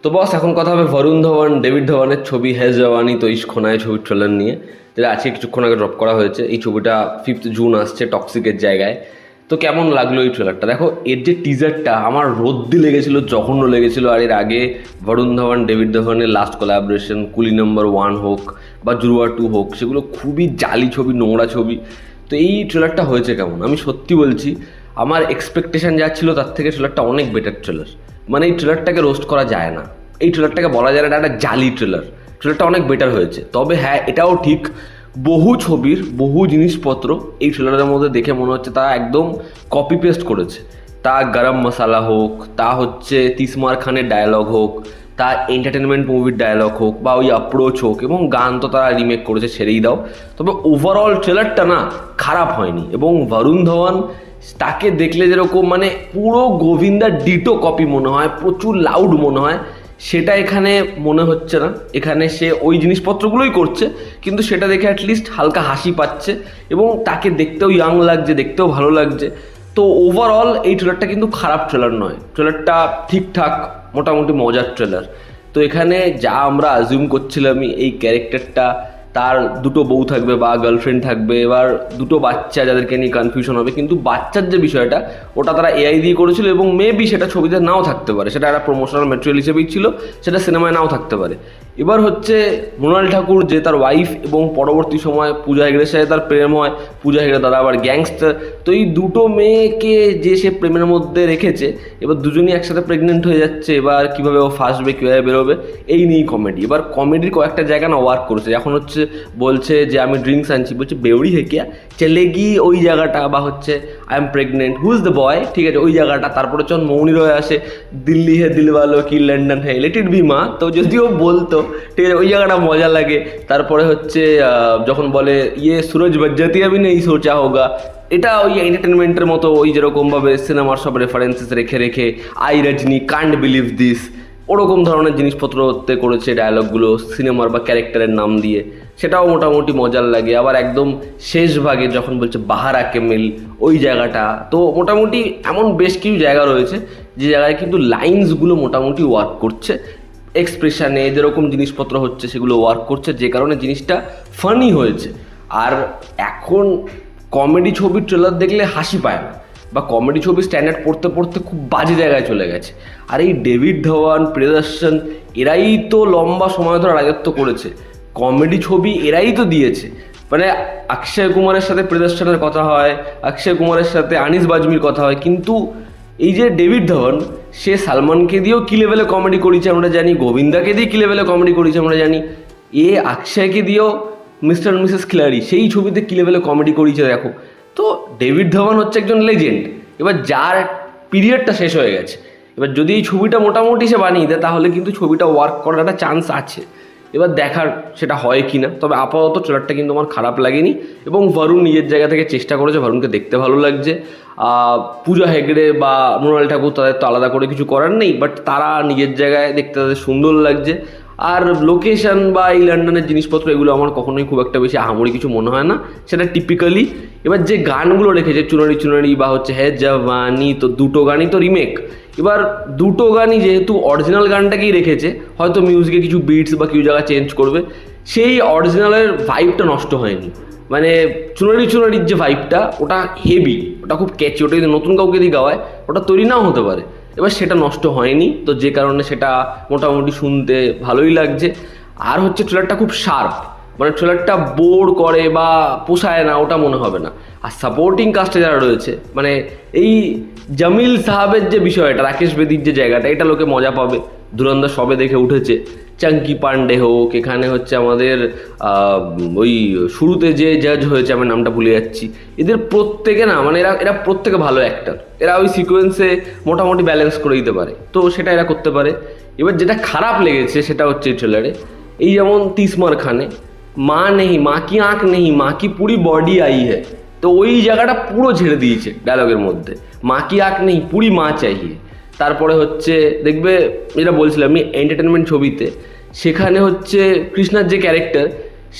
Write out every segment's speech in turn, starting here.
তো বস, এখন কথা হবে বরুণ ধওয়ান, ডেভিড ধওয়ানের ছবি হ্যায় জওয়ানি তো ইশ খোনায় ছবির ট্রেলার নিয়ে, যেটা আজকে কিছুক্ষণ আগে ড্রপ করা হয়েছে। এই ছবিটা 5th জুন আসছে টক্সিকের জায়গায়। তো কেমন লাগলো এই ট্রেলারটা? দেখো, এর যে টিজারটা আমার রদ্দি লেগেছিল, জঘন্য লেগেছিল। আর এর আগে বরুণ ধওয়ান ডেভিড ধওয়ানের লাস্ট কোলাবোরেশন কুলি নাম্বার 1 হোক বা জুড়ওয়া 2 হোক, সেগুলো খুবই জালি ছবি, নোংরা ছবি। তো এই ট্রেলারটা হয়েছে কেমন, আমি সত্যি বলছি, আমার এক্সপেকটেশন যা ছিল তার থেকে ট্রেলারটা অনেক বেটার ট্রেলার। মানে এই ট্রেলারটাকে রোস্ট করা যায় না, এই ট্রেলারটাকে বলা যায় না এটা একটা জালি ট্রেলার। ট্রেলারটা অনেক বেটার হয়েছে। তবে হ্যাঁ, এটাও ঠিক, বহু ছবির বহু জিনিসপত্র এই ট্রেলারের মধ্যে দেখে মনে হচ্ছে তারা একদম কপি পেস্ট করেছে। তা গরম মশালা হোক, তা হচ্ছে তিসমার খানের ডায়ালগ হোক, তা এন্টারটেনমেন্ট মুভির ডায়ালগ হোক, বা ওই অ্যাপ্রোচ হোক, এবং গান তো তারা রিমেক করেছে, ছেড়েই দাও। তবে ওভারঅল ট্রেলারটা না খারাপ হয়নি। এবং বরুণ ধওয়ান, তাকে দেখলে যেরকম মানে পুরো গোবিন্দার ডিটো কপি মনে হয়, প্রচুর লাউড মনে হয়, সেটা এখানে মনে হচ্ছে না। এখানে সে ওই জিনিসপত্রগুলোই করছে, কিন্তু সেটা দেখে অ্যাটলিস্ট হালকা হাসি পাচ্ছে এবং তাকে দেখতেও ইয়াং লাগছে, দেখতেও ভালো লাগছে। তো ওভারঅল এই ট্রেলারটা কিন্তু খারাপ ট্রেলার নয়, ট্রেলারটা ঠিকঠাক মোটামুটি মজার ট্রেলার। তো এখানে যা আমরা অ্যাজিউম করছিলাম, এই ক্যারেক্টারটা তার দুটো বউ থাকবে বা গার্লফ্রেন্ড থাকবে, এবার দুটো বাচ্চা যাদেরকে নিয়ে কনফিউশন হবে, কিন্তু বাচ্চার যে বিষয়টা ওটা তারা এআই দিয়ে করেছিল এবং মেবি সেটা ছবিতে নাও থাকতে পারে, সেটা একটা প্রমোশনাল ম্যাটেরিয়াল হিসেবেই ছিল, সেটা সিনেমায় নাও থাকতে পারে। এবার হচ্ছে মৃণাল ঠাকুর যে তার ওয়াইফ, এবং পরবর্তী সময় পূজা হেগড়ের সাথে তার প্রেম হয়, পূজা হেগড়ে তারা আবার গ্যাংস্টার। তো এই দুটো মেয়েকে যে সে প্রেমের মধ্যে রেখেছে, এবার দুজনই একসাথে প্রেগনেন্ট হয়ে যাচ্ছে, এবার কীভাবে ও ফাঁসবে, কীভাবে বেরোবে, এই নিয়েই কমেডি। এবার কমেডির কয়েকটা জায়গা না ওয়ার্ক করেছে। এখন হচ্ছে বলছে যে আমি ড্রিঙ্কস আনছি, বলছে বেউড়ি হেকিয়া চলেগি, ওই জায়গাটা, বা হচ্ছে I am pregnant, who is the boy, ঠিক আছে ওই জায়গাটা। তারপরে যখন মৌনি রয় আসে, দিল্লি হে দিলওয়ালো কি লন্ডন হে লেট ইট বি মা, তো যদিও বলতো, ঠিক আছে ওই জায়গাটা মজা লাগে। তারপরে হচ্ছে যখন বলে ইয়ে সুরজ বজ্জাতি আমি নেই সোচা হোগা, এটা ওই এন্টারটেনমেন্টের মতো, ওই যেরকমভাবে সিনেমার সব রেফারেন্সেস রেখে রেখে I Rajani can't believe this, ওরকম ধরনের জিনিসপত্রতে করেছে ডায়ালগগুলো সিনেমার বা ক্যারেক্টারের নাম দিয়ে, সেটাও মোটামুটি মজার লাগে। আবার একদম শেষ ভাগে যখন বলছে বাহারা কেমিল, ওই জায়গাটা, তো মোটামুটি এমন বেশ কিছু জায়গা রয়েছে যে জায়গায় কিন্তু লাইন্সগুলো মোটামুটি ওয়ার্ক করছে, এক্সপ্রেশনে যেরকম জিনিসপত্র হচ্ছে সেগুলো ওয়ার্ক করছে, যে কারণে জিনিসটা ফানি হয়েছে। আর এখন কমেডি ছবির ট্রেলার দেখলে হাসি পায় না, বা কমেডি ছবি স্ট্যান্ডার্ড পড়তে পড়তে খুব বাজে জায়গায় চলে গেছে। আর এই ডেভিড ধওয়ান, প্রিয়দর্শন, এরাই তো লম্বা সময় ধরে রাজত্ব করেছে, কমেডি ছবি এরাই তো দিয়েছে। মানে অক্ষয় কুমারের সাথে প্রিয়দর্শনের কথা হয়, অক্ষয় কুমারের সাথে আনিস বাজমির কথা হয়, কিন্তু এই যে ডেভিড ধওয়ান, সে সালমানকে দিয়েও কী লেভেলে কমেডি করেছে আমরা জানি, গোবিন্দাকে দিয়ে কী লেভেলে কমেডি করেছে আমরা জানি, এ অক্ষয়কে দিয়েও মিস্টার অ্যান্ড মিসেস খিলাড়ি সেই ছবিতে কী লেভেলে কমেডি করেছে দেখো। তো ডেভিড ধওয়ান হচ্ছে একজন লেজেন্ড, এবার যার পিরিয়ডটা শেষ হয়ে গেছে, এবার যদি এই ছবিটা মোটামুটি সে বানিয়ে দেয়, তাহলে কিন্তু ছবিটা ওয়ার্ক করার একটা চান্স আছে। এবার দেখার সেটা হয় কি না। তবে আপাতত ট্রেলারটা কিন্তু আমার খারাপ লাগেনি, এবং বরুণ নিজের জায়গা থেকে চেষ্টা করেছে, বরুণকে দেখতে ভালো লাগছে। পূজা হেগড়ে বা মৃণাল ঠাকুর, তাদের তো আলাদা করে কিছু করার নেই, বাট তারা নিজের জায়গায় দেখতে তাদের সুন্দর লাগছে। আর লোকেশন বা এই লন্ডনের জিনিসপত্র, এগুলো আমার কখনোই খুব একটা বেশি আহামরি কিছু মনে হয় না, সেটা টিপিক্যালি। এবার যে গানগুলো রেখেছে চুনারি চুনারি বা হচ্ছে হ্যায় জওয়ানি, তো দুটো গানই তো রিমেক। এবার দুটো গানই যেহেতু অরিজিনাল গানটাকেই রেখেছে, হয়তো মিউজিকে কিছু বিটস বা কিছু জায়গা চেঞ্জ করবে, সেই অরিজিনালের ভাইবটা নষ্ট হয়নি। মানে চুনারি চুনারির যে ভাইবটা, ওটা হেভি, ওটা খুব ক্যাচি, ওটা যদি নতুন কাউকে দিয়ে গাওয়ায় ওটা তৈরি নাও হতে পারে, এবার সেটা নষ্ট হয়নি, তো যে কারণে সেটা মোটামুটি শুনতে ভালোই লাগছে। আর হচ্ছে ট্রেলারটা খুব শার্প, মানে ট্রেলারটা বোর করে বা পোষায় না ওটা মনে হবে না। আর সাপোর্টিং কাস্টে যারা রয়েছে, মানে এই জামিল সাহাবের যে বিষয়টা, রাকেশ বেদির যে জায়গাটা, এটা লোকে মজা পাবে। ধুরন্ধর সবে দেখে উঠেছে, চাঙ্কি পান্ডে হোক, এখানে হচ্ছে আমাদের ওই শুরুতে যে জাজ হয়েছে, আমার নামটা ভুলে যাচ্ছি, এদের প্রত্যেকে না, মানে এরা এরা প্রত্যেকে ভালো অ্যাক্টর, এরা ওই সিকোয়েন্সে মোটামুটি ব্যালেন্স করে দিতে পারে, তো সেটা এরা করতে পারে। এবার যেটা খারাপ লেগেছে সেটা হচ্ছে এই ট্রেলারে, এই যেমন তিসমার খানে মা নেই, মা কি আঁক নেই, মা কি পুরি বডি আই হ্যায়, তো ওই জায়গাটা পুরো ঝেড়ে দিয়েছে ডায়লগের মধ্যে, মা কি আঁক নেই পুরি মা চাইয়ে। তারপরে হচ্ছে দেখবে, যেটা বলছিলাম আমি এন্টারটেনমেন্ট ছবিতে, সেখানে হচ্ছে কৃষ্ণার যে ক্যারেক্টার,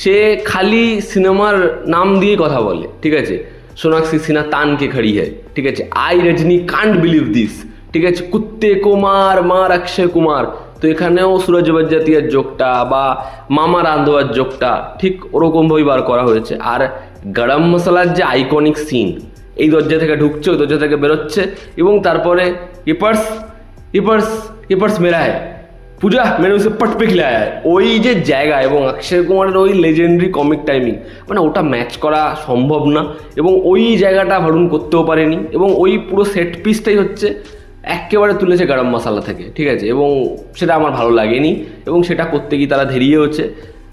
সে খালি সিনেমার নাম দিয়ে কথা বলে, ঠিক আছে, সোনাক্ষী সিনহা তানকে খড়ি হ্যায়, ঠিক আছে, I Rajani can't believe this, ঠিক আছে, কুত্তে কুমার মার অক্ষয় কুমার, তো এখানেও সুরজ বজ্জাতিয়ার জোকটা বা মামা রান্ধোয়ার জোকটা ঠিক ওরকমভাবেই বার করা হয়েছে। আর গরম মশলার যে আইকনিক সিন, এই দরজা থেকে ঢুকছে, ওই দরজা থেকে বেরোচ্ছে, এবং তারপরে ইপার্স ইপার্স ইপার্স মেরা হ্যায় পূজা মেরে উসে পট পে খিলায়া হ্যায়, ওই যে জায়গা এবং অক্ষয় কুমারের ওই লেজেন্ডারি কমিক টাইমিং, মানে ওটা ম্যাচ করা সম্ভব না। এবং ওই জায়গাটা ভারুন করতেও পারেনি, এবং ওই পুরো সেট পিসটাই হচ্ছে একেবারে তুলেছে গরম মশলা থেকে, ঠিক আছে, এবং সেটা আমার ভালো লাগেনি, এবং সেটা করতে গিয়ে তারা ধেরিয়েওছে।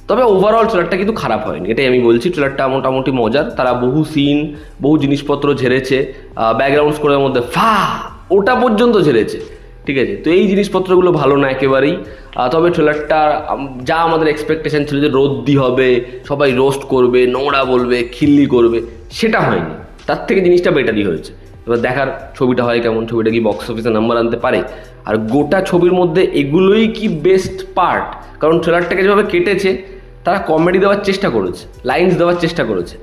তবে ওভারঅল ট্রেলারটা কিন্তু খারাপ হয়নি, এটাই আমি বলছি। ট্রেলারটা মোটামুটি মজার, তারা বহু সিন, বহু জিনিসপত্র ঝেড়েছে, ব্যাকগ্রাউন্ড স্কোরের মধ্যে ওটা পর্যন্ত ঝেড়েছে, ঠিক আছে। তো এই জিনিসপত্রগুলো ভালো না একেবারেই। তবে ট্রেলারটা যা আমাদের এক্সপেকটেশন ছিল যে রোদ্দি হবে, সবাই রোস্ট করবে, নোংরা বলবে, খিল্লি করবে, সেটা হয়নি। তার থেকে জিনিসটা বেটারই হয়েছে। এবার দেখার ছবিটা হয় কেমন, ছবিটা কি বক্স অফিসে নাম্বার আনতে পারে। আর গোটা ছবির মধ্যে এগুলোই কি বেস্ট পার্ট, কারণ ট্রেলারটাকে যেভাবে কেটেছে, তারা কমেডি দেওয়ার চেষ্টা করেছে, লাইন্স দেওয়ার চেষ্টা করেছে।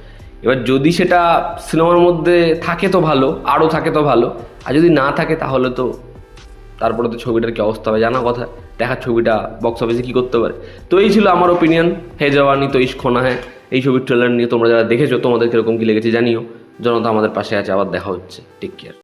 এবার যদি সেটা সিনেমার মধ্যে থাকে তো ভালো, আরও থাকে তো ভালো, আর যদি না থাকে তাহলে তো তারপরে তো ছবিটার কী অবস্থা হবে জানা কথা। দেখার ছবিটা বক্স অফিসে কী করতে পারে। তো এই ছিল আমার ওপিনিয়ন হে জওয়ানি তো ইশক হোনা হ্যায় এই ছবির ট্রেলার নিয়ে। তোমরা যারা দেখেছো তোমাদের কীরকম কী লেগেছে জানিও। জনতা আমাদের পাশে আছে, আবার দেখা হচ্ছে। Take care.